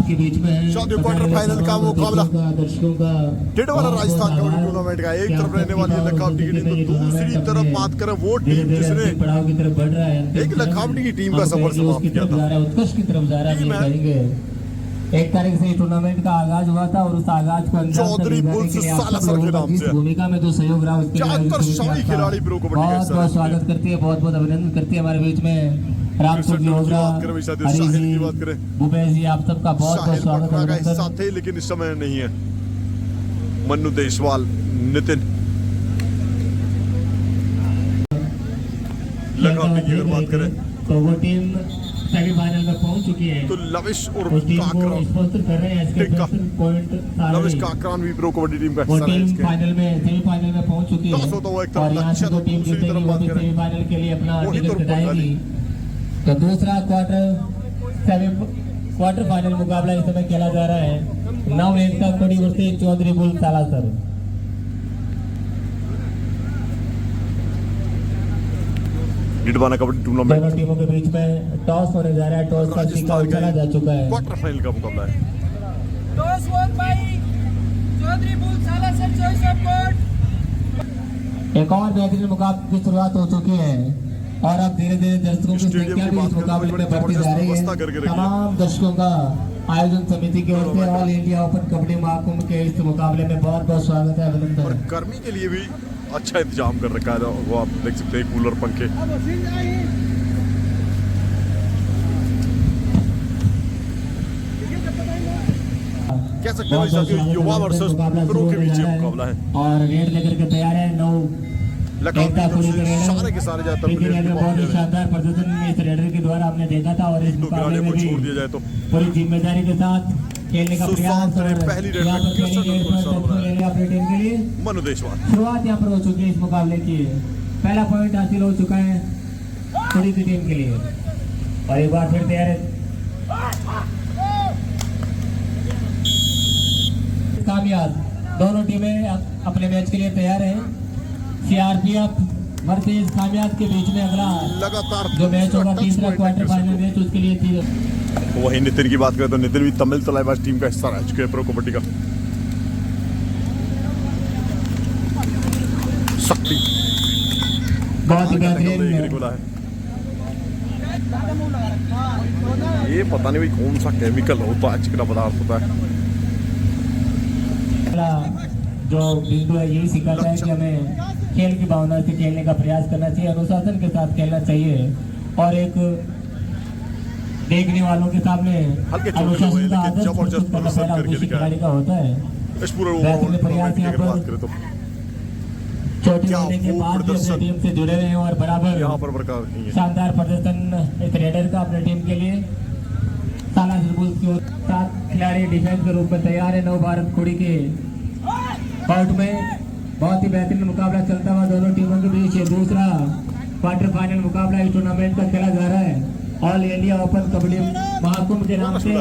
के बीच में है। चौथे क्वार्टर फाइनल का मुकाबला दर्शकों का टिटवाला राजस्थान कबड्डी टूर्नामेंट का एक तरफ रहने वाली लखावटी की टीम तो दूसरी तरफ बात करें वो टीम जिसने पड़ाव की तरफ बढ़ रहा है। एक लखावटी की टीम का सफर समाप्त किया था। उत्कर्ष की तरफ जा रहा है। 1 तारीख से टूर्नामेंट का आगाज हुआ था और उस आगाज को चौधरी बुल्स सालासर के नाम से भूमिका में जो सहयोग रहा उसके शाही खिलाड़ी प्रो कबड्डी का बहुत बहुत स्वागत करती है, बहुत बहुत अभिनंदन करती है हमारे बीच में रामचंद्र जी होगरा, भूपेश जी, आप सबका बहुत बहुत स्वागत है। साथ ही लेकिन इस समय नहीं है मन्नू देशवाल, नितिन लखावटी की अगर बात करें तो वो टीम सेमीफाइनल में पहुंच चुकी है। तो लविश और काकरान स्पॉन्सर कर रहे हैं इसके पॉइंट लविश काकरान भी प्रो कबड्डी टीम का वो हिस्सा है। टीम फाइनल में सेमीफाइनल में पहुंच चुकी है और यहाँ से जो टीम जीतेगी वो भी सेमीफाइनल के लिए अपना टिकट कटाएगी। तो दूसरा क्वार्टर फाइनल मुकाबला इस समय खेला जा रहा है। 9-1 का कोडी versus Chaudhary bull Salasar. Titwala kabaddi tournament दोनों टीमों के बीच में टॉस होने जा रहा है। टॉस का शिकार चला जा चुका है। क्वार्टर फाइनल का मुकाबला है। Toss won by Chaudhary bull Salasar choice of court. एक और बेहतरीन मुकाबले की शुरुआत हो चुकी है और अब धीरे धीरे दर्शकों की संख्या भी इस मुकाबले में बढ़ती जा रही है। तमाम दर्शकों का आयोजन समिति की ओर से all India Open kabaddi Mahakumbh के इस मुकाबले में बहुत बहुत स्वागत है, अभिनंदन। और गर्मी के लिए भी अच्छा इंतजाम कर रखा है, वो आप देख सकते हैं कूलर पंखे। कह सकते हैं युवा वर्सेस प्रो के बीच मुकाबला है और रेड लेकर के तैयार है। सारे के सारे बहुत ही शानदार प्रदर्शन इस रेडर के द्वारा हमने देखा था और इस मुकाबले में भी छोड़ दिया जाए तो पूरी जिम्मेदारी के साथ खेलने का प्रयास और पहली रेड अपने टीम के लिए मनु देशवाल शुरुआत यहाँ पर हो चुकी है इस मुकाबले की। पहला पॉइंट हासिल हो चुका है थोड़ी सी टीम के लिए और एक बार फिर तैयार है। कामयाब दोनों टीमें अपने मैच के लिए तैयार है। सीआरपीएफ वर्सेस कामयाब के बीच में अगला लगातार जो मैच होगा तीसरा क्वार्टर फाइनल मैच उसके लिए वही नितिन की बात करें तो नितिन भी तमिल तलाईबाज टीम का हिस्सा रह चुके हैं प्रो कबड्डी का। शक्ति बहुत ही बेहतरीन ये पता नहीं भाई कौन सा केमिकल होता है, चिकना पदार्थ होता है। जो बिंदु है यही सिखाता है कि हमें खेल की भावना से खेलने का प्रयास करना चाहिए, अनुशासन के साथ खेलना चाहिए और एक देखने वालों के सामने अनुशासन का आदर्श खिलाड़ी का होता है। प्रयास यहाँ पर छोटे होने के बाद भी अपनी टीम से जुड़े रहे हैं और बराबर यहाँ पर शानदार प्रदर्शन इस रेडर का अपने टीम के लिए। सालासर बुल्स की 7 खिलाड़ी डिफेंस के रूप में तैयार है। नव भारत कुड़ी के कोर्ट में बहुत ही बेहतरीन मुकाबला चलता हुआ दोनों टीमों के बीच दूसरा क्वार्टर फाइनल मुकाबला इस टूर्नामेंट का खेला जा रहा है। All India Open kabaddi Mahakumbh के नाम से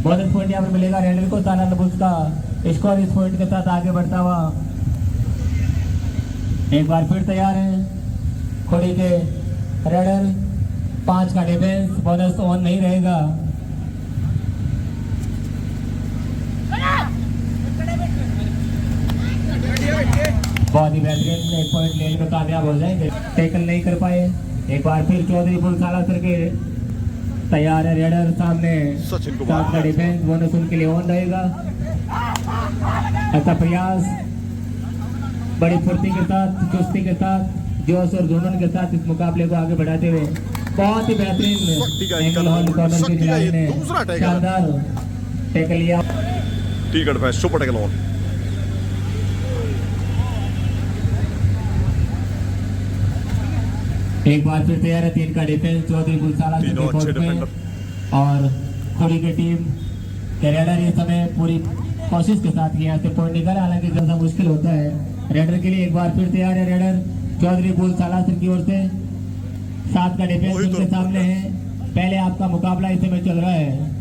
बोनस पॉइंट यहाँ पर मिलेगा रेडर को। सालासर बुल्स का स्कोर इस पॉइंट के साथ आगे बढ़ता हुआ एक बार फिर तैयार है। खोड़ी के रेडर 5 का डिफेंस बोनस ऑन नहीं रहेगा। बहुत ही बेहतरीन एक पॉइंट लेने में कामयाब हो जाएंगे, टैकल नहीं कर पाए। एक बार फिर चौधरी बुल सालासर के तैयार है रेडर सामने 7 का डिफेंस बोनस उनके लिए ऑन रहेगा। ऐसा प्रयास बड़ी फुर्ती के साथ, चुस्ती के साथ, जोश और जुनून के साथ इस मुकाबले को आगे बढ़ाते हुए बहुत ही बेहतरीन एंगल हॉल कॉर्नर के खिलाड़ी ने शानदार टैकल लिया। टिकट पे सुपर टैकल ऑन। एक बार फिर तैयार है 3 का डिफेंस चौधरी बुल सालासर के कोर्ट में और खोड़ी की टीम के रेडर इस समय पूरी कोशिश के साथ यहाँ से पॉइंट निकाला, हालांकि ज्यादा मुश्किल होता है रेडर के लिए। एक बार फिर तैयार है रेडर चौधरी बुल सालासर की ओर से। 7 का डिफेंस उनके सामने है। पहले आपका मुकाबला इस समय चल रहा है।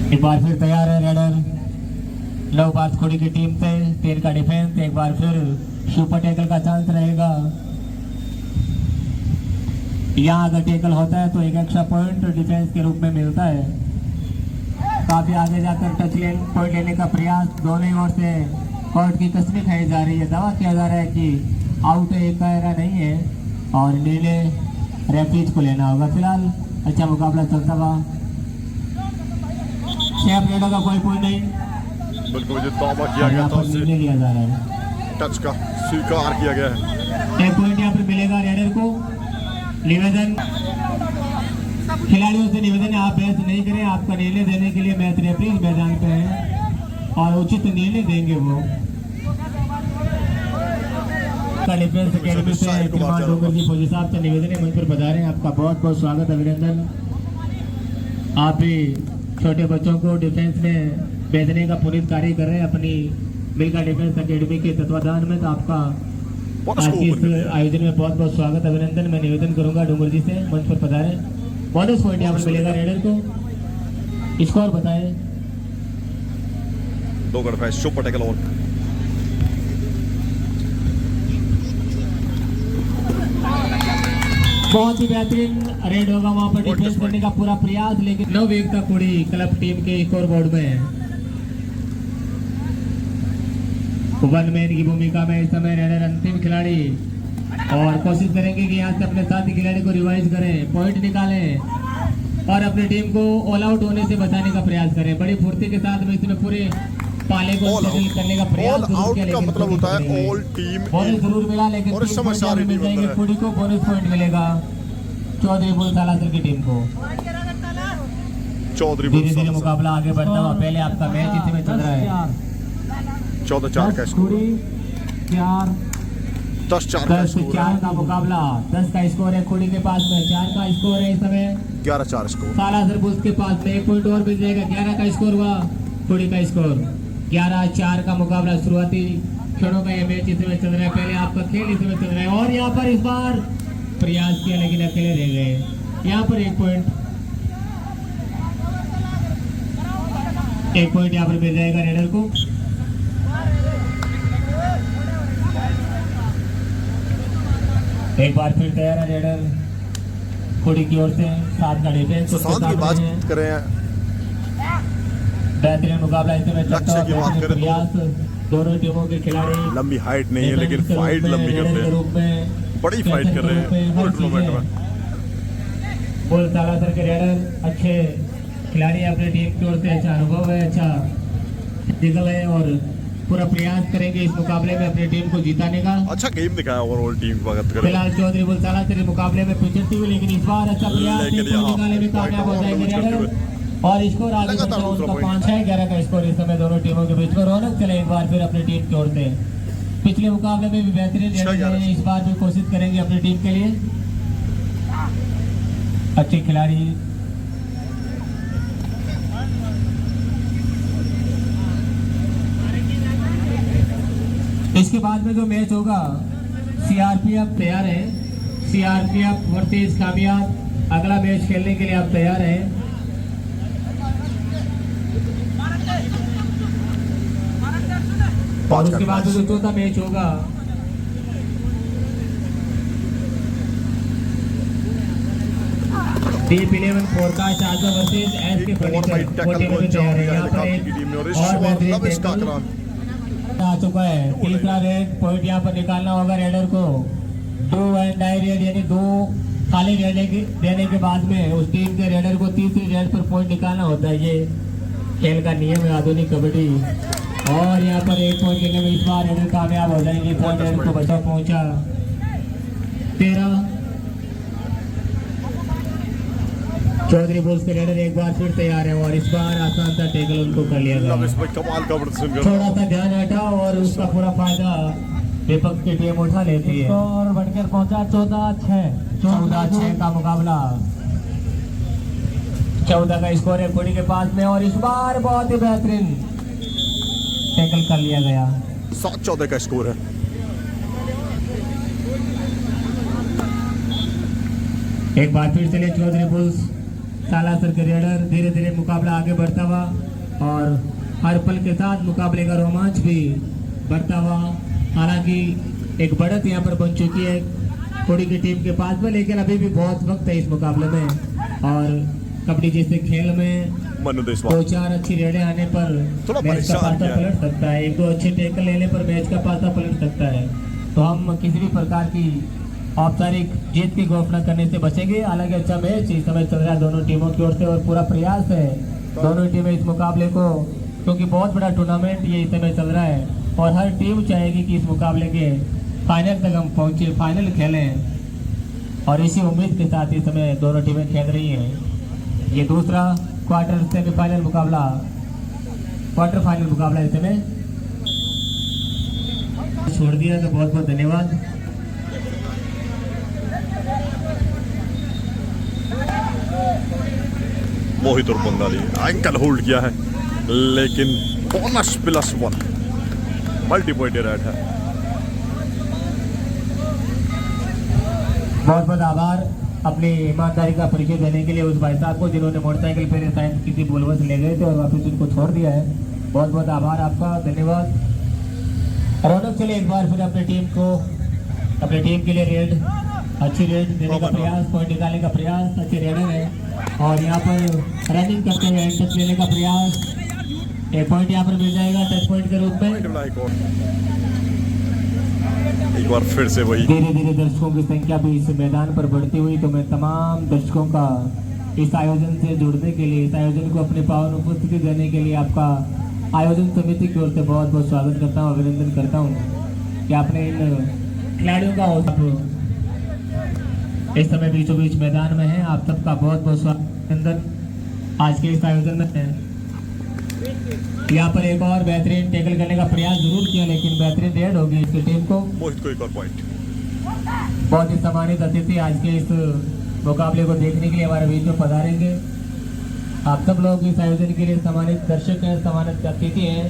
एक बार फिर तैयार है रेडर लव बात खोड़ी की टीम से। 3 का डिफेंस एक बार फिर सुपर टैकल का चांस रहेगा। यहाँ अगर टेकल होता है तो एक एक्स्ट्रा पॉइंट डिफेंस के रूप में मिलता है। काफी आगे जाकर टच पॉइंट लेने का प्रयास दोनों ओर से कोर्ट की कसमें खाई जा रही है। दावा किया जा रहा है कि आउट एक का नहीं है और नीले रेफरीज को लेना होगा। फिलहाल अच्छा मुकाबला चलता हुआ, 6 प्लेटों का कोई पॉइंट नहीं, बिल्कुल जो दावा किया गया यहाँ था पर उससे निर्णय लिया जा रहा है। टच का स्वीकार किया गया है। 1 पॉइंट यहाँ पर मिलेगा रेडर को। निवेदन खिलाड़ियों से निवेदन है, आप बहस नहीं करें। आपका निर्णय देने के लिए मैच रेफरी मैदान पे है और उचित निर्णय देंगे वो। डिफेंस अकेडमी से कुमार डोंगर जी फौजी साहब से निवेदन है, मंच पर पधारे। आपका बहुत बहुत स्वागत, अभिनंदन। आप भी छोटे बच्चों को डिफेंस में भेजने का पुनीत कार्य कर रहे हैं अपनी मिल्का डिफेंस अकेडमी के तत्वाधान में। तो आपका आज के इस आयोजन में बहुत बहुत स्वागत, अभिनंदन। मैं निवेदन करूंगा डोंगर जी से मंच पर पधारे। बोनस पॉइंट यहाँ पर मिलेगा रेडर को। स्कोर बताएं। 2 गढ़ सुपर टैकल और बहुत ही बेहतरीन रेड होगा वहां पर डिफेंस करने का पूरा प्रयास, लेकिन 9 एकता कुड़ी क्लब टीम के स्कोर बोर्ड में है। वन मैन की भूमिका में इस समय रेडर अंतिम खिलाड़ी और कोशिश करेंगे कि यहाँ से अपने साथी खिलाड़ी को रिवाइज करें, पॉइंट निकालें और अपनी टीम को ऑल आउट होने से बचाने का प्रयास करें। बड़ी फुर्ती के साथ में इसमें पूरे पाले को सेटल करने का प्रयास जरूर किया, लेकिन मतलब होता है ऑल टीम बोनस जरूर मिला, लेकिन और इस समय सारी टीम जाएंगे कुड़ी को बोनस पॉइंट मिलेगा चौधरी बुल सालासर की टीम को। चौधरी धीरे धीरे मुकाबला आगे बढ़ता हुआ, पहले आपका मैच इसी में चल रहा है। 14-4 का स्कोर, 10-4 का स्कोर, 10-4 का मुकाबला। 10 का स्कोर है कुड़ी के पास में, 4 का स्कोर है इस समय 11-4 स्कोर। सालासर बुल्स के पास में 1 पॉइंट और मिल जाएगा। 11 का स्कोर हुआ कुड़ी का स्कोर। 11-4 का मुकाबला। शुरुआती क्षणों का ये मैच इस में चल रहा है, पहले आपका खेल इस में चल रहा है और यहाँ पर इस बार प्रयास किया लेकिन अकेले रह गए। यहाँ पर 1 पॉइंट यहाँ पर मिल जाएगा रेडर को। एक बार फिर तैयार है रेडर कुड़ी की ओर से। 7 का डिफेंस साथ की बात करें, बेहतरीन मुकाबला इसमें लक्ष्य की बात करें प्रयास दोनों टीमों के खिलाड़ी लंबी हाइट नहीं है लेकिन फाइट लंबी करते हैं, बड़ी फाइट कर रहे हैं पूरे टूर्नामेंट में। बोल सालासर के रेडर अच्छे खिलाड़ी अपनी टीम की ओर से, अच्छा अनुभव है, अच्छा जिगल है और पूरा प्रयास करेंगे इस मुकाबले में अपनी टीम को जीताने का। अच्छा गेम दिखाया ओवरऑल टीम की बात करें। फिलहाल चौधरी बुल सालासर मुकाबले में पिछड़ती हुई, लेकिन इस बार अच्छा प्रयास निकालने में कामयाब हो जाएंगे रेडर और स्कोर आगे बढ़ता है उनका 5 है। 11 का स्कोर इस समय दोनों टीमों के बीच में। रौनक चले एक बार फिर अपनी टीम की ओर से। पिछले मुकाबले में भी बेहतरीन रेडर इस बार भी कोशिश करेंगे अपनी टीम के लिए। अच्छे खिलाड़ी इसके बाद में जो मैच होगा, सीआरपीएफ तैयार है। सीआरपीएफ वर्सेस कामयाब अगला मैच खेलने के लिए आप तैयार हैं। और उसके बाद जो चौथा मैच होगा डीप 11 फोरकास्ट आजा वर्सेस एसके फर्नीचर तैयार है। यहाँ पर एक और बेहतरीन आ चुका है। तीसरा रेड पॉइंट यहाँ पर निकालना होगा रेडर को। 2 एंड डाई रेड यानी 2 खाली देने के बाद में उस टीम के रेडर को तीसरी रेड पर पॉइंट निकालना होता है। ये खेल का नियम है आधुनिक कबड्डी। और यहाँ पर 1 पॉइंट लेने में इस बार रेडर कामयाब हो जाएंगे। पॉइंट रेडर को बचा पहुंचा 13। चौधरी बुल्स के रेडर एक बार फिर तैयार है और इस बार आसान सा टेकल उनको कर लिया गया। थोड़ा सा ध्यान हटा और उसका पूरा फायदा विपक्ष की टीम उठा लेती है और बढ़कर पहुंचा 14-6 का मुकाबला। 14 का स्कोर है कुड़ी के पास में और इस बार बहुत ही बेहतरीन टैकल कर लिया गया। 7-14 का स्कोर है। एक बार फिर चले चौधरी बुल्स सालासर के रेडर। धीरे धीरे मुकाबला आगे बढ़ता हुआ और हर पल के साथ मुकाबले का रोमांच भी बढ़ता हुआ। हालांकि एक बढ़त यहाँ पर बन चुकी है कोड़ी की टीम के पास में, लेकिन अभी भी बहुत वक्त है इस मुकाबले में। और कबड्डी जैसे खेल में मनु देशवाल 2-4 अच्छी रेडें आने पर थोड़ा मैच का परेशान पासा किया है। पलट सकता है, 1-2 अच्छे टैकल लेने पर मैच का पासा पलट सकता है। तो हम किसी भी प्रकार की औपचारिक जीत की घोषणा करने से बचेंगे। हालांकि अच्छा मैच इस समय चल रहा है दोनों टीमों की ओर से और पूरा प्रयास है दोनों टीमें इस मुकाबले को, क्योंकि बहुत बड़ा टूर्नामेंट ये इस समय चल रहा है और हर टीम चाहेगी कि इस मुकाबले के फाइनल तक हम पहुंचे, फाइनल खेलें। और इसी उम्मीद के साथ इस समय दोनों टीमें खेल रही हैं। ये दूसरा क्वार्टर सेमीफाइनल मुकाबला, क्वार्टर फाइनल मुकाबला इस समय छोड़ दिया, तो बहुत बहुत धन्यवाद। मोहित और बंगाली एंकल होल्ड किया है, लेकिन बोनस +1 मल्टी पॉइंट रेड है। बहुत बहुत आभार अपनी ईमानदारी का परिचय देने के लिए उस भाई साहब को जिन्होंने मोटरसाइकिल पे साइंस किसी बोलवर से ले गए थे और वापस उनको छोड़ दिया है। बहुत बहुत आभार आपका, धन्यवाद। रौनक चले एक बार फिर अपनी टीम के लिए रेड, अच्छी रेड देने का प्रयास, पॉइंट निकालने का प्रयास, अच्छे रेडर है और यहाँ पर रनिंग करते हुए टच लेने का प्रयास, एक पॉइंट यहाँ पर मिल जाएगा टच पॉइंट के रूप में। एक बार फिर से वही धीरे धीरे दर्शकों की संख्या भी इस मैदान पर बढ़ती हुई, तो मैं तमाम दर्शकों का इस आयोजन से जुड़ने के लिए, इस आयोजन को अपने पावन उपस्थिति देने के लिए आपका आयोजन समिति की ओर से बहुत बहुत स्वागत करता हूँ, अभिनंदन करता हूँ कि आपने इन खिलाड़ियों का हौसला इस समय बीचों बीच मैदान में है। आप सबका बहुत बहुत स्वागत आज के इस आयोजन में है। यहाँ पर एक और बेहतरीन टैकल करने का प्रयास जरूर किया, लेकिन बेहतरीन रेड होगी इसकी टीम को। मोहित को एक और पॉइंट। बहुत ही सम्मानित अतिथि आज के इस मुकाबले को देखने के लिए हमारे बीच में पधारेंगे। आप सब लोग इस आयोजन के लिए सम्मानित दर्शक हैं, सम्मानित अतिथि हैं।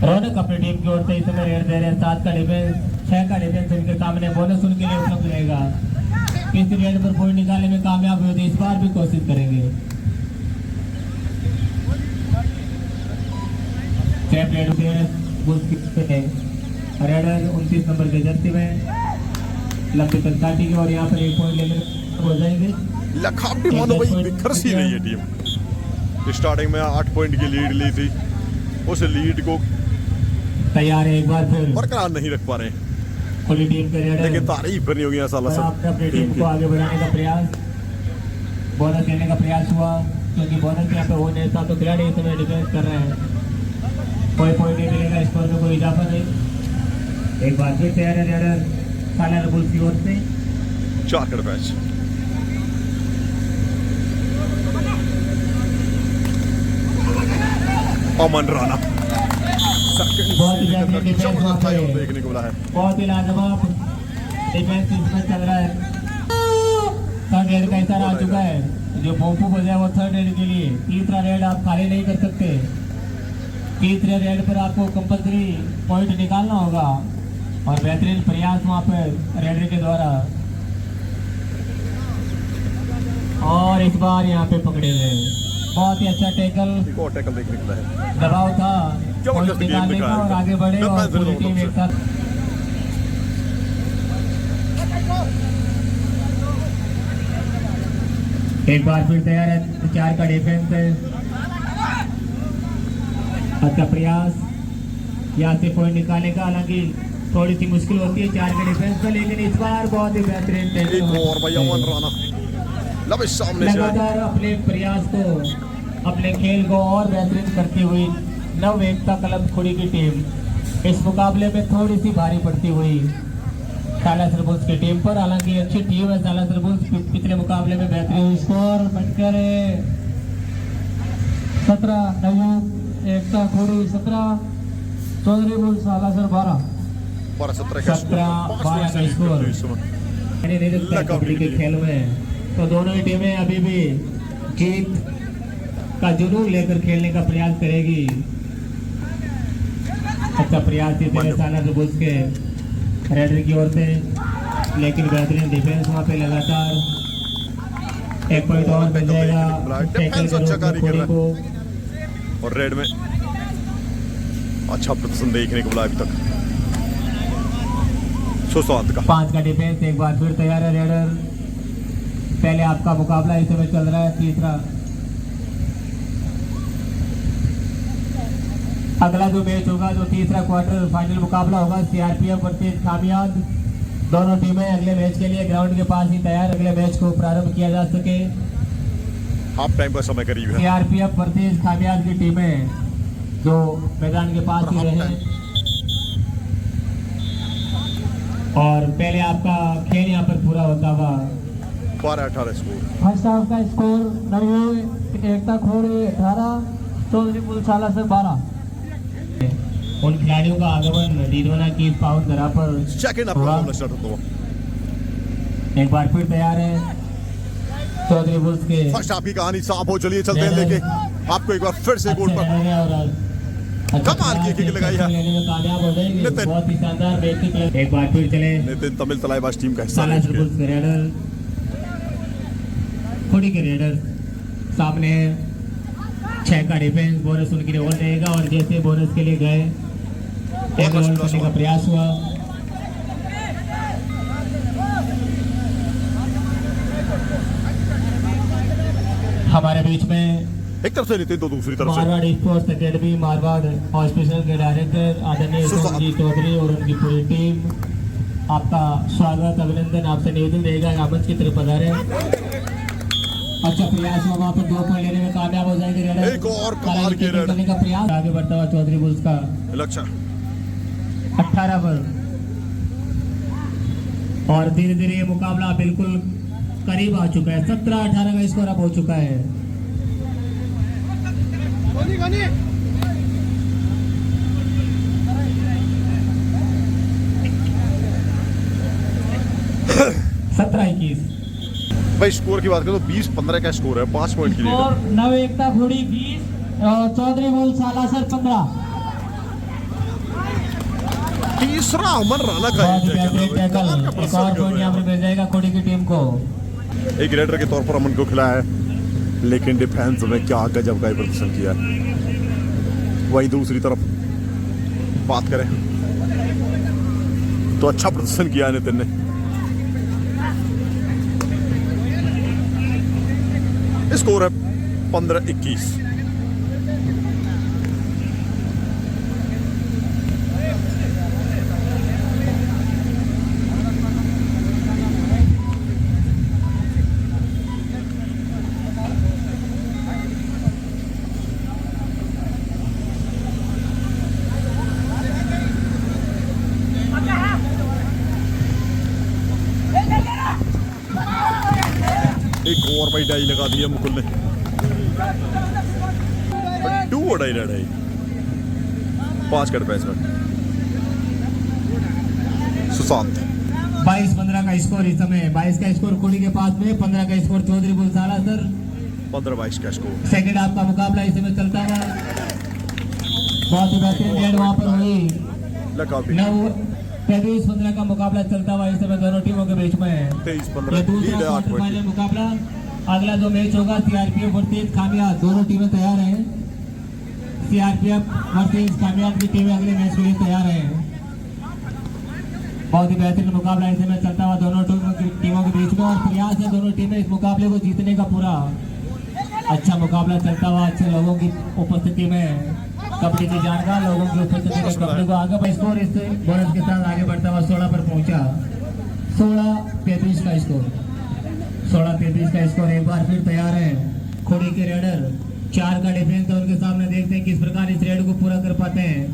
रौनक अपनी टीम की ओर से इस समय रेड दे रहे हैं। 7 का डिफेंस, 6 का डिफेंस उनके सामने, बोनस उनके लिए उपलब्ध रहेगा। किस रेड पर पॉइंट निकालने में कामयाब हुए तो इस बार भी कोशिश करेंगे। रेडर 29 नंबर के जर्सी में लंबी तक काटेगी और यहाँ पर 1 पॉइंट लेकर हो जाएंगे। लखावटी मानो भाई बिखर सी रही है टीम। स्टार्टिंग में 8 पॉइंट की लीड ली थी, उस लीड को तैयार है एक बार फिर, बरकरार नहीं रख पा रहे हैं। खुली टीम के रेडर, लेकिन तारीफ करनी होगी साला आपने अपनी टीम को आगे बढ़ाने का प्रयास, बोनस लेने का प्रयास हुआ, क्योंकि बोनस यहाँ पे हो नहीं था तो खिलाड़ी इस समय डिफेंस कर रहे हैं। कोई पॉइंट नहीं मिलेगा, स्कोर में कोई इजाफा नहीं। एक बार फिर तैयार है रेडर सालाना बुल्स की ओर से। 4 का मैच। अमन राणा बहुत ही बेहतरीन डिफेंस वहाँ पे, देखने को मिला है। बहुत ही लाजवाब डिफेंस इसमें चल रहा है। थर्ड रेड का इशारा आ चुका है, जो भोंपू बजा वो थर्ड रेड के लिए। तीसरा रेड आप खाली नहीं कर सकते, तीसरे रेड पर आपको कंपल्सरी पॉइंट निकालना होगा और बेहतरीन प्रयास वहाँ पर रेडर के द्वारा। और इस बार यहाँ पे पकड़े हुए, बहुत ही अच्छा टैकल, एक और टैकल देखने को मिला है। दबाव था पॉइंट जबरदस्त गेम निकालने का दिखाया और है। आगे बढ़े और पूरी टीम एक साथ। एक बार फिर तैयार है, 4 का डिफेंस है, अच्छा प्रयास यहाँ से पॉइंट निकालने का। हालांकि थोड़ी सी मुश्किल होती है 4 के डिफेंस में, लेकिन इस बार बहुत ही बेहतरीन एक और भाई अमन राणा लबे सामने से लगातार अपने प्रयास को, अपने खेल को और बेहतरीन करती हुई नव एकता क्लब खुड़ी की टीम इस मुकाबले में थोड़ी सी भारी पड़ती हुई सालासर बुल्स की टीम पर। हालांकि अच्छी टीम है सालासर बुल्स, पिछले मुकाबले में बेहतरीन स्कोर बनकर 17 नवयुग एकता खुड़ी 17, चौधरी बुल्स सालासर 12 17 का 17-12 का स्कोर। कबड्डी के खेल में तो दोनों ही टीमें अभी भी जीत का जुनून लेकर खेलने का प्रयास करेगी। अच्छा प्रयास सालासर बुल्स के रेडर की ओर से, लेकिन बेहतरीन डिफेंस वहाँ पे लगातार। 1 पॉइंट और मिल जाएगा डिफेंस अच्छा कार्य कर रहा है। और रेड में अच्छा प्रदर्शन देखने को मिला अभी तक सुशांत का। 5 का डिफेंस एक बार फिर तैयार है रेडर। पहले आपका मुकाबला इस समय चल रहा है तीसरा। अगला जो मैच होगा जो तीसरा क्वार्टर फाइनल मुकाबला होगा सीआरपीएफ वर्सेस खामियाज। दोनों टीमें अगले मैच के लिए ग्राउंड के पास ही तैयार, अगले मैच को प्रारंभ किया जा सके। हाफ टाइम का समय करीब है। सीआरपीएफ वर्सेस खामियाज की टीमें जो मैदान के पास ही रहे। और पहले आपका खेल यहाँ पर पूरा होता हुआ 12-18 स्कोर। फर्स्ट हाफ का स्कोर 90, एकता खोड़े 18, चौधरी पुलसाला से 12। उन खिलाड़ियों का आगमन डीडोना की पाउंड दरा पर सेकंड हाफ हुआ। का स्टार्ट होता एक बार फिर तैयार है चौधरी बुल्स के फर्स्ट हाफ की कहानी साफ हो। चलिए चलते हैं लेके आपको एक बार फिर से गोल पर कमाल की किक लगाई है कामयाब हो जाएंगे। नितिन। बहुत ही शानदार बैटिंग। एक बार फिर चले नितिन तमिल तलाईबाज टीम का हिस्सा साला रह चुके हैं। बुल्स के रेडर खुड़ी के रेडर सामने 6 का डिफेंस बोनस उनकी ओर रहेगा। और जैसे बोनस के लिए गए एक ओवर करने का प्रयास हुआ। हमारे बीच में एक तरफ से नितिन तो दूसरी तरफ से Marwar sports academy Marwar hospital के डायरेक्टर आदरणीय सुजीत चौधरी और उनकी पूरी टीम आपका स्वागत अभिनंदन। आपसे निवेदन रहेगा मंच की तरफ पधारे। अच्छा प्रयास हुआ, वहाँ पर 2 पॉइंट लेने में कामयाब हो जाएंगे रेडर। एक और कमाल की रेडर करने का प्रयास आगे बढ़ता हुआ चौधरी बुल्स का लक्ष्य 18 पर। और धीरे धीरे ये मुकाबला बिल्कुल करीब आ चुका है। 17-18 का स्कोर अब हो चुका है। गनी 17-21 भाई स्कोर की बात करें तो 20-15 का स्कोर है, 5 पॉइंट की लीड और है। नव एकता घोड़ी 20 और चौधरी बुल सालासर 15। तीसरा अमन राणा का बहुत ही ही बेहतरीन टैकल। कमाल का एक प्रदर्शन और कर पॉइंट रहे यहाँ पर हैं। मिल जाएगा कोडी की टीम को। एक रेडर के तौर पर अमन को खिलाया है, लेकिन डिफेंस में क्या गजब का ही प्रदर्शन किया है। वहीं दूसरी तरफ बात करें तो अच्छा प्रदर्शन किया है नितिन ने। स्कोर है 15-21। एक और भाई डाई लगा दिया मुकुल ने। 2 डाई लड़ाई 5 का डिफेंस में सुशांत। 22-15 का स्कोर इस समय। 22 का स्कोर कोडी के पास में, 15 का स्कोर चौधरी बुल सालासर। 15-22 का स्कोर। सेकंड हाफ का मुकाबला इस समय चलता है। बहुत ही बेहतरीन रेड वहाँ पर हुई। लगा 23-15 का मुकाबला चलता हुआ इस समय दोनों टीमों के बीच में है। 23-15 ये दूसरा लीड है 8 क्वार्टर फाइनल पॉइंट। मुकाबला। अगला जो मैच होगा सीआरपीएफ वर्सेस खामियाज। दोनों टीमें तैयार हैं। सीआरपीएफ वर्सेस खामियाज की टीमें अगले मैच के लिए तैयार हैं। बहुत ही बेहतरीन मुकाबला इस समय चलता हुआ दोनों टीमों के बीच में। और प्रयास है दोनों टीमें इस मुकाबले को जीतने का पूरा। अच्छा मुकाबला चलता हुआ अच्छे लोगों की उपस्थिति में, कबड्डी के जानकार लोगों की उपस्थिति में कबड्डी को आगे स्कोर इस बोनस के साथ आगे बढ़ता हुआ 16 पर पहुंचा। 16-33 का स्कोर। 16-33 का स्कोर। एक बार फिर तैयार है खोड़ी के रेडर। 4 का डिफेंस है उनके सामने। देखते हैं किस प्रकार इस रेड को पूरा कर पाते हैं।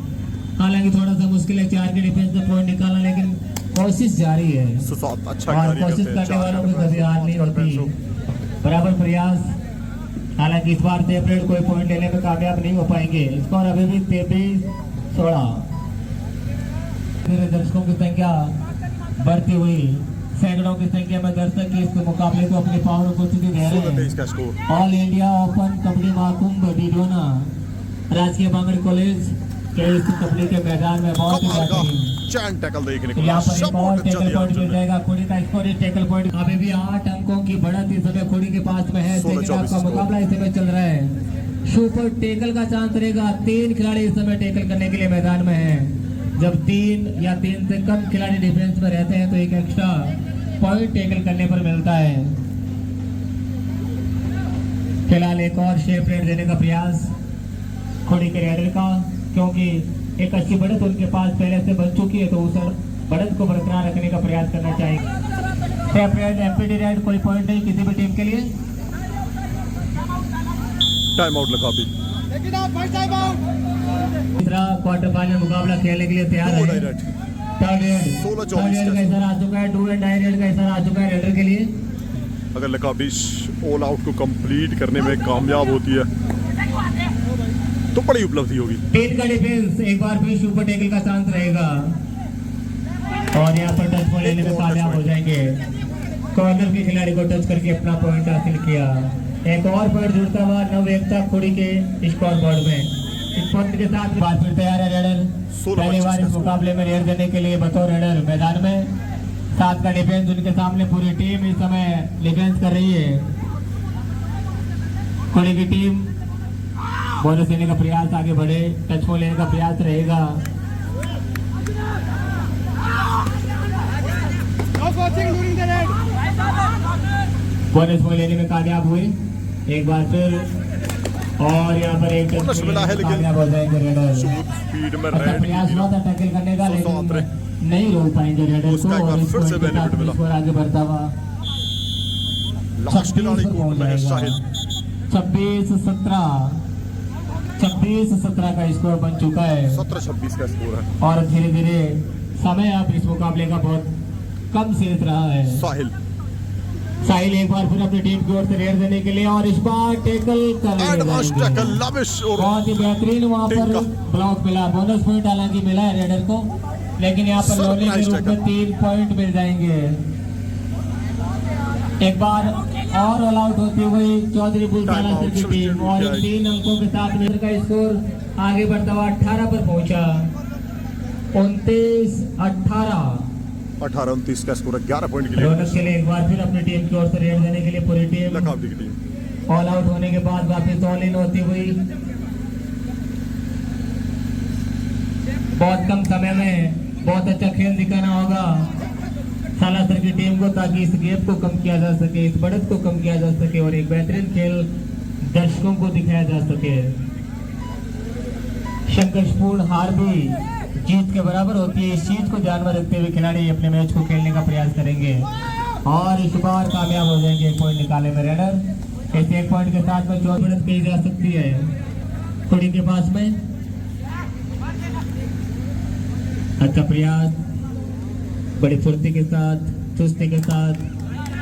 हालांकि थोड़ा सा मुश्किल है 4 के डिफेंस से पॉइंट निकालना, लेकिन कोशिश जारी है सुशांत अच्छा और कार्य कोशिश करते हैं। करने वालों की कभी हार नहीं होती। बराबर प्रयास। हालांकि इस बार सेपरेट कोई पॉइंट लेने में कामयाब नहीं हो पाएंगे। स्कोर अभी भी 23-16। दर्शकों की संख्या बढ़ती हुई, सैकड़ों की संख्या में दर्शक इस मुकाबले को अपनी पावन उपस्थिति दे रहे 16-23 हैं। का स्कोर। All India Open kabaddi Mahakumbh Didwana राजकीय बांगड़ी कॉलेज के इस कबड्डी के मैदान में बहुत ही कमाल का बेहतरीन। चैन टैकल देखने को यहाँ मिला। पर एक सब और बहुत अच्छा टैकल दिया पॉइंट मिल अर्जुन ने। जाएगा। खोड़ी का स्कोर इस टैकल पॉइंट अभी भी 8 अंकों की बढ़त इस समय खोड़ी के पास में है। 16-24 सेकंड हाफ का स्कोर। मुकाबला इस समय चल रहा है। सुपर टेकल का चांस रहेगा। 3 खिलाड़ी इस समय टेकल करने के लिए मैदान में हैं। जब 3 या 3 से कम खिलाड़ी डिफेंस में रहते हैं तो एक एक्स्ट्रा पॉइंट टेकल करने पर मिलता है। फिलहाल एक और शेप रेड देने का प्रयास खोड़ी के रेडर का, क्योंकि एक अच्छी बढ़त उनके पास पहले से बन चुकी है तो उस बढ़त को बरकरार रखने का प्रयास करना चाहिए। शेप रेड एमपीडी रेड कोई पॉइंट नहीं किसी भी टीम के लिए। टाइम आउट लगा अभी। तीसरा क्वार्टर फाइनल मुकाबला खेलने के लिए तैयार है। थर्ड रेड 16-24 का इशारा आ चुका है। डू एंड डाई रेड का इशारा आ चुका है रेडर के लिए। अगर लकाबिश ऑल आउट को कंप्लीट करने में कामयाब होती है तो बड़ी उपलब्धि होगी। 3 का डिफेंस, एक बार फिर सुपर टेकल का चांस रहेगा और यहाँ पर टच बॉल लेने में कामयाब हो जाएंगे। कॉर्नर के खिलाड़ी को टच करके अपना पॉइंट हासिल किया। एक और पॉइंट जुड़ता हुआ नव एकता खोड़ी के स्कोर बोर्ड में। इस पॉइंट के साथ बात फिर तैयार है रेडर। पहली बार इस मुकाबले में रेड देने के लिए बतौर रेडर मैदान में। 7 का डिफेंस उनके सामने पूरी टीम इस समय डिफेंस कर रही है। खोड़ी की टीम बोनस लेने का प्रयास आगे बढ़े, टच बॉल लेने का प्रयास रहेगा। बोनस बॉल लेने में कामयाब हुए एक बार फिर और यहाँ पर एक बोनस मिला है लेकिन कामयाब हो जाएंगे रेडर। स्पीड में अच्छा रेड प्रयास हुआ था टैकल करने का लेकिन नहीं रोक पाएंगे रेडर उसका को एक बार और इस फिर से पॉइंट के साथ बेनिफिट मिला। स्कोर आगे बढ़ता हुआ लास्ट खिलाड़ी कोर्ट में है साहिल। 26-17 का स्कोर बन चुका है 17-26 का स्कोर है और धीरे धीरे समय अब इस मुकाबले का बहुत कम शेष रहा है। साहिल एक बार फिर अपनी टीम की ओर से रेड देने के लिए और इस बार टेकल कर एडवांस टैकल लविश और बहुत ही बेहतरीन वहां पर ब्लॉक मिला। बोनस पॉइंट हालांकि मिला है रेडर को, लेकिन यहाँ पर लोने के रूप में 3 पॉइंट मिल जाएंगे। एक बार और ऑल आउट होती हुई चौधरी बुलसाना सर की टीम और इन 3 अंकों के साथ मेरे का स्कोर आगे बढ़ता हुआ 18 पर पहुंचा। 18-29 का स्कोर है 11 पॉइंट के लिए। रौनक के लिए एक बार फिर अपनी टीम की ओर से रेड देने के लिए पूरी टीम लकाबी की टीम ऑल आउट होने के बाद वापस ऑल इन होती हुई बहुत कम समय में बहुत अच्छा खेल दिखाना होगा सालासर की टीम को, ताकि इस गैप को कम किया जा सके, इस बढ़त को कम किया जा सके और एक बेहतरीन खेल दर्शकों को दिखाया जा सके। संघर्षपूर्ण हार भी जीत के बराबर होती है। इस चीज को ध्यान में रखते हुए खिलाड़ी अपने मैच को खेलने का प्रयास करेंगे और इस बार कामयाब हो जाएंगे। 1 पॉइंट निकाले में रेडर। इस 1 पॉइंट के साथ में 4 बढ़त की जा सकती है खोड़ी के पास में। अच्छा प्रयास, बड़ी फुर्ती के साथ, चुस्ती के साथ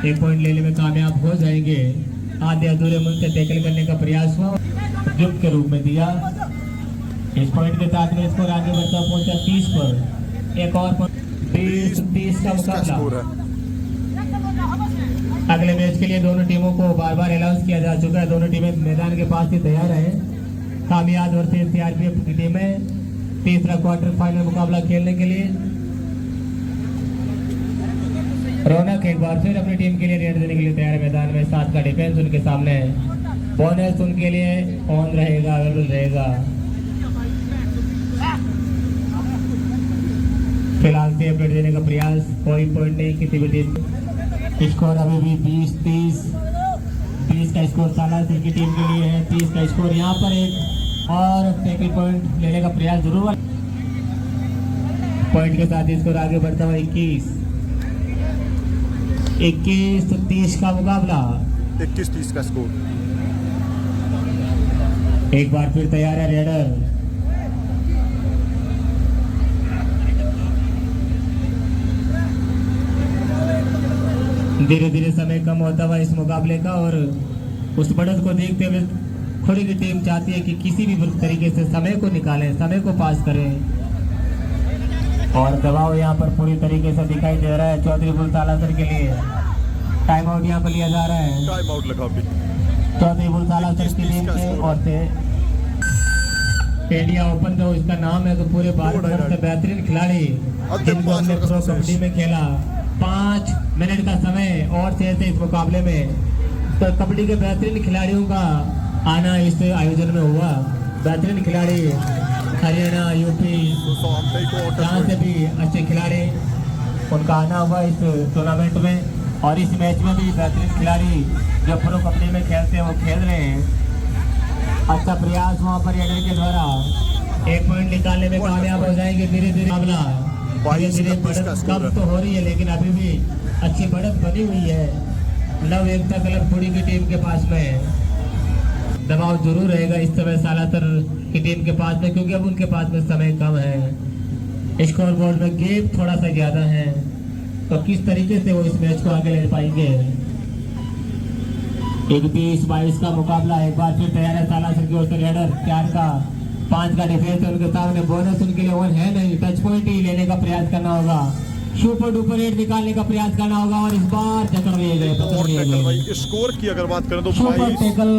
1 पॉइंट लेने में कामयाब हो जाएंगे। आधे अधूरे मुंह से टैकल करने का प्रयास हुआ, गिफ्ट के रूप में दिया। इस पॉइंट के साथ में स्कोर आगे बढ़ता पहुंचा 30 पर। एक और 20-30 का मुकाबला। अगले मैच के लिए दोनों टीमों को बार बार अनाउंस किया जा चुका है। दोनों टीमें मैदान के पास ही तैयार है। कामयाब और सीआरपीएफ की टीमें तीसरा क्वार्टर फाइनल मुकाबला खेलने के लिए। रौनक एक बार फिर अपनी टीम के लिए रेड देने के लिए तैयार है मैदान में। 7 का डिफेंस उनके सामने है। बोनस उनके लिए ऑन रहेगा, अवेलेबल रहेगा। फिलहाल से अपडेट देने का प्रयास, कोई पॉइंट नहीं किसी भी टीम। स्कोर अभी भी 20 का स्कोर सालासर की टीम के लिए है। 30 का स्कोर। यहाँ पर एक और टैकल पॉइंट लेने का प्रयास जरूर। पॉइंट के साथ स्कोर आगे बढ़ता हुआ 21-30 का मुकाबला। 21-30 का स्कोर। एक बार फिर तैयार है रेडर। धीरे धीरे समय कम होता हुआ इस मुकाबले का और उस बढ़त को देखते हुए खोड़ी की टीम चाहती है कि किसी भी तरीके से समय को निकालें, समय को पास करें और दबाव यहाँ पर पूरी तरीके से दिखाई दे रहा है चौधरी बुलसालासर के लिए। टाइम आउट यहाँ पर लिया जा रहा है। टाइम आउट लगा भी चौधरी बुलसालासर की टीम से और से इंडिया ओपन जो इसका नाम है, तो पूरे भारत भर से बेहतरीन खिलाड़ी जिनको हमने प्रो कबड्डी में खेला। 5 मिनट का समय और शेष है इस मुकाबले में, तो कबड्डी के बेहतरीन खिलाड़ियों का आना इस आयोजन में हुआ। बेहतरीन खिलाड़ी हरियाणा, यूपी, जहाँ से भी अच्छे खिलाड़ी उनका आना हुआ इस टूर्नामेंट में। और इस मैच में भी बेहतरीन खिलाड़ी जो प्रो कंपनी में खेलते हैं वो खेल रहे हैं। अच्छा प्रयास वहाँ पर एडर के द्वारा 1 पॉइंट निकालने में कामयाब हो जाएंगे। धीरे धीरे मामला धीरे बढ़त कम तो हो रही है, लेकिन अभी भी अच्छी बढ़त बनी हुई है। नव एकता क्लब थोड़ी की टीम के पास में दबाव जरूर रहेगा इस समय सालासर की टीम के पास में, क्योंकि अब उनके पास में समय कम है। स्कोर बोर्ड में गेप थोड़ा सा ज्यादा है, तो किस तरीके से वो इस मैच को आगे ले पाएंगे। 21-22 का मुकाबला एक बार फिर तैयार है सालासर की ओर से। रेडर 4 का 5 का डिफेंस है उनके सामने। बोनस उनके लिए वन है नहीं, टच पॉइंट ही लेने का प्रयास करना होगा। सुपर डुपर रेट निकालने का प्रयास करना होगा और इस बार जकड़ लिए गए। स्कोर की अगर बात करें तो सुपर टैकल,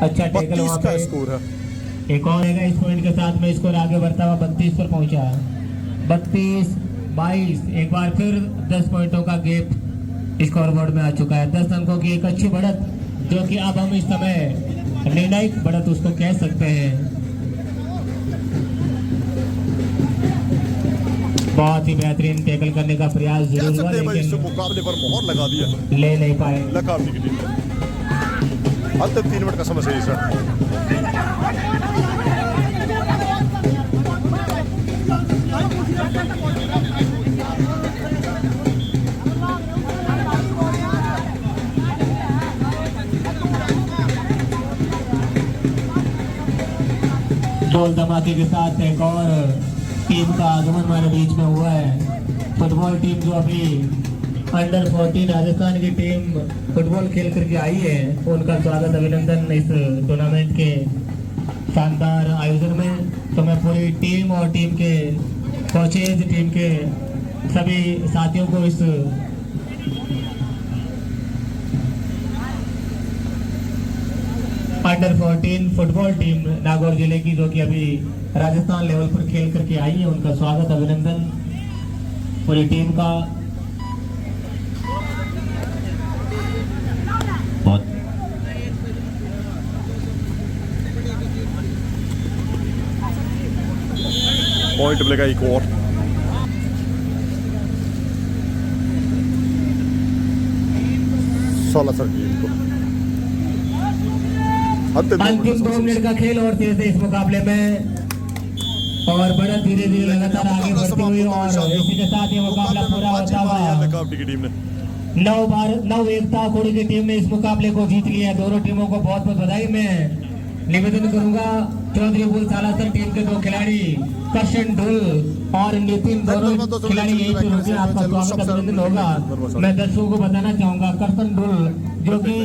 अच्छा टैकल वहाँ पे स्कोर है। एक और है इस पॉइंट के साथ में स्कोर आगे बढ़ता हुआ 32 पर पहुंचा। 32-22 एक बार फिर 10 पॉइंटों का गेप स्कोर बोर्ड में आ चुका है। 10 अंकों की एक अच्छी बढ़त, जो कि अब हम इस समय निर्णायक बढ़त उसको कह सकते हैं। बहुत ही बेहतरीन टैकल करने का प्रयास जरूर हुआ, लेकिन मुकाबले पर मोहर लगा दिया, ले नहीं पाए। लकाब की टीम अंत 3 मिनट का समय सही सर। ढोल धमाके के साथ एक और टीम का आगमन हमारे बीच में हुआ है। फुटबॉल टीम जो अभी अंडर 14 राजस्थान की टीम फुटबॉल खेल करके आई है, उनका स्वागत अभिनंदन इस टूर्नामेंट के शानदार आयोजन में। तो मैं पूरी टीम और टीम के कोचेज, टीम के सभी साथियों को इस अंडर 14 फुटबॉल टीम नागौर जिले की, जो कि अभी राजस्थान लेवल पर खेल करके आई है, उनका स्वागत अभिनंदन पूरी टीम का। पॉइंट मिलेगा एक और। सालासर टीम को अंतिम 2 मिनट का खेल और तेज है इस मुकाबले में, और बड़ा धीरे धीरे लगातार आगे बढ़ती हुई, और इसी के साथ ये मुकाबला पूरा होता हुआ। टीम ने नव एकता खोड़ी की टीम ने इस मुकाबले को जीत लिया है। दोनों टीमों को बहुत बहुत बधाई। मैं निवेदन करूंगा चौधरी बुल सालासर टीम के 2 खिलाड़ी करशन ढुल और नितिन, दोनों खिलाड़ी यही पे रुके। आपका स्वागत अभिनंदन होगा। मैं दर्शकों को बताना चाहूंगा करशन ढुल जो कि